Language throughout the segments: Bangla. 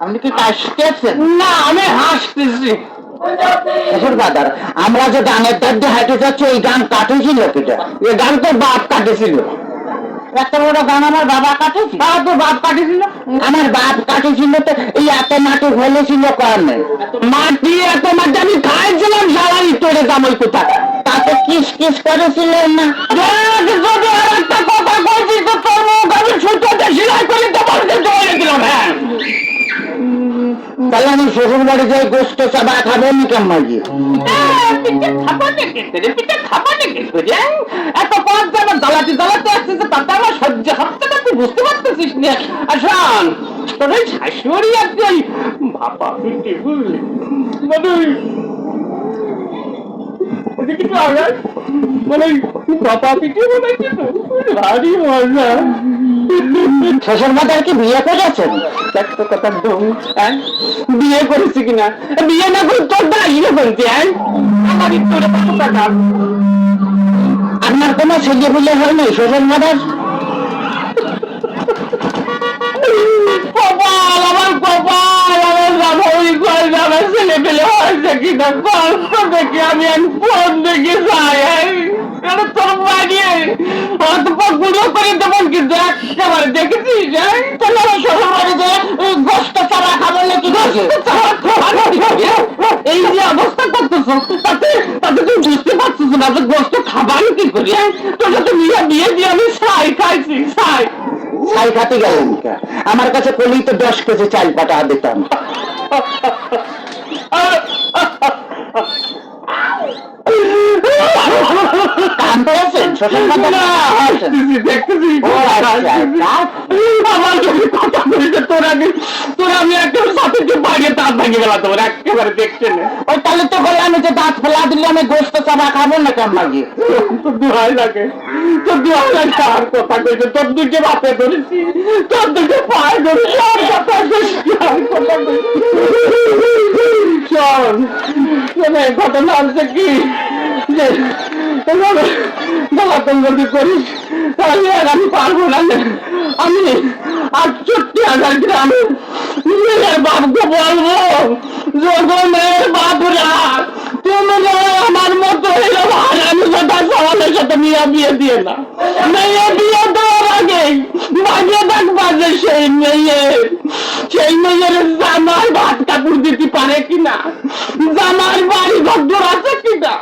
আপনি কি কাশতেছেন? না, আমি হাসতেছি। বাজার আমরা যে গানের দাঁত দিয়ে হাঁটে যাচ্ছি, এই গান কাটেছিল কিটা? এই গান তো বাপ কাটেছিল। এত বড় গান আমার বাবা কাটেছিল? তো বাপ কাটেছিল। আমার বাপ কাটেছিল তো এই এত মাটি ফেলেছিল কারণে। মাটি এত মাটি আমি খাইছিলাম সারাই তোরে জামাই কোথা। তাতে কিস কিস করেছিলেন না? যদি আর একটা কথা বলছি তো তোর মুখ আমি সুতোতে সেলাই করে তো বলতে চলে গেলাম। হ্যাঁ, তাহলে আমি শ্বশুর বাড়ি যাই গোস্ত চাবা খাবেন কেমন গিয়ে? এত পথ যাবার জ্বালাতে জ্বালাতে আসতেছে, তাতে আমার সহ্য হচ্ছে না, তুই বুঝতে পারতেছিস না। আসন তোর ওই শাশুড়ি আর তুই বাবা পিটি বুঝলি মানে বাবা পিটি মনে কিন্তু ভারী মজা। শ্বশুর বাজার কি বিয়ে করেছেন? একটা কথা ঢং, হ্যাঁ বিয়ে করেছি কিনা? বিয়ে না করে তোর দাঁড়িয়ে বলছি। হ্যাঁ, আমার তোর টাকা আপনার কোনো ছেলে বলে হয়নি শ্বশুর বাজার? কপাল, আমার কপাল, আমার জামাই কয় আমার ছেলে পেলে হয়েছে কিনা কষ্ট দেখে আমি ফোন দেখে যাই। তোর বানিয়ে অথবা গুঁড়ো করে দেবেন, কিন্তু একেবারে দেখেছিস তাহলে আমার শ্বশুর বাড়ি যে গোস্ত চাবা খাবো নাকি? এই যে অবস্থা করতেছ, তাতে তাতে তুই বুঝতে পারছিস না যে গোস্ত খাবার কি করি। তোর সাথে বিয়ে দিয়ে আমি ছাই খাইছি, ছাই। ছাই খাতে গেলেন? আমার কাছে কলি তো 10 কেজি চাল পাঠা দিতাম। কাম করেছেন শ্বশুর বাজার? দেখতেছি আমার যদি কথা বলছে তোর আমি একেবারে সাথে বাইরে দাঁত ভাঙে গেলাম, তোমার একেবারে দেখছে না। ওই তাহলে তো বলে আমি যে দাঁত ফেলা দিলে আমি গোস্ত চাবা খাবো না কেমন গিয়ে? তোর দোহাই লাগে, তোর দোহাই লাগে। আর কথা কইছে তোর দুটো বাপে ধরেছি, তোর দুটো পায়ে ধরেছি, আর কথা কইছি, আর কথা কইছি। শোন, শোনে ঘটনা হচ্ছে কি যে জ্বালাতন যদি করিস তাহলে আর আমি পারবো না। আমি 68,000 গ্রামের মেয়ের বাপকে বলবো, মেয়ের বাপরা তুমি আমার মতো এরকম হারামি কথা সওয়ালের সাথে মেয়ে বিয়ে দিয়ে না। মেয়ে বিয়ে দেওয়ার আগে ভাগে দেখবা যে সেই মেয়ের জামার ভাত কাপড় দিতে পারে কিনা, জামার বাড়ি ঘর আছে কিনা,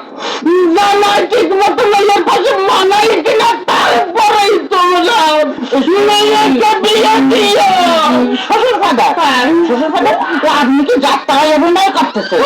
জামাই ঠিক মতো মেয়ের পাশে মানাই কিনা, তারপরেই তোমরা মেয়েকে বিয়ে দিও। শ্বশুর ফাদার, শ্বশুর ফাদার আপনি কি যাত্রায় অভিনয় করতেছে?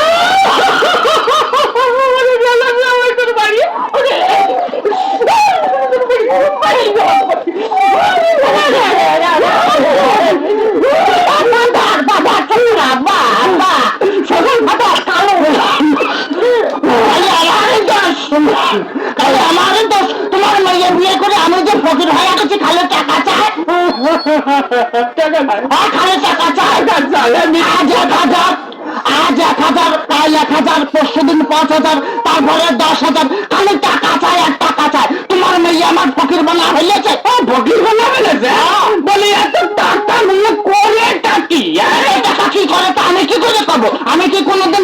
তোমার মেয়ে বিয়ে করে আমি যে ফকির হয়ে গেছি, খালি টাকা চায়, খালি টাকা চায়। আজ 1,000, কাল 1,000, পরশুদিন 5,000, তারপরে 10,000, খালি টাকা চায় আর টাকা চায়। তোমার মেয়ে আমার ফকির বানা হইলেছে। ফকির বানা হইলেছে বলি এত টাকা নিয়ে করে টাকি টাকা কি করে তা আমি কি করে করবো? আমি কি কোনোদিন